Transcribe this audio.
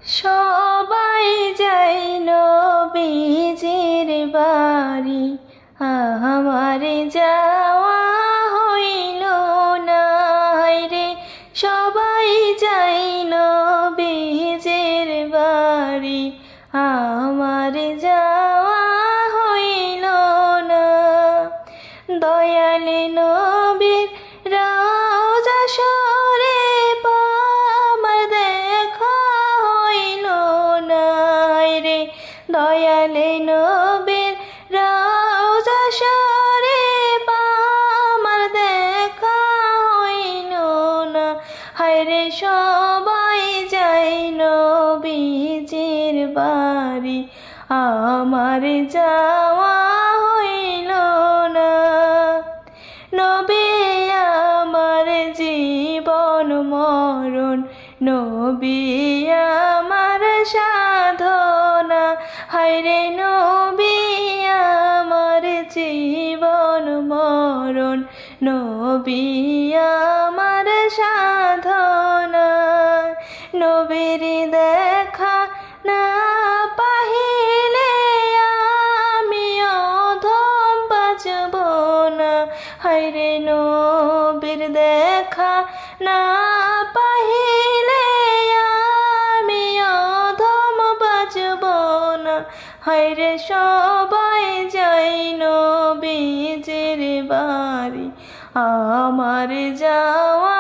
সবাই যাই নবীজির বাড়ি, আমার যাওয়া হইল না রে। সবাই যাই নবীজির বাড়ি, আমার যাওয়া হইল না। দয়াল নবীর রওজা শরীফ আমার দেখা হইল না রে। দয়াল নবীর রওজা শরীফ আমার দেখা হইল না। হায়রে সবাই যাই নবীজির বাড়ি, আমার যাওয়া হইল না। নবী আমার জীবন মরণ, নবী আমার সাধনা। হায়রে নবী আমার জীবন মরণ, নবী আমার সাধনা। নবীর দেখা না পাহিলে আমি অধম বাঁচব না। হায়রে নবীর দেখা না পাহিলে আমি অধম বাঁচব না। হায়রে সবাই যাই নবীজির বাড়ি, আমার যাওয়া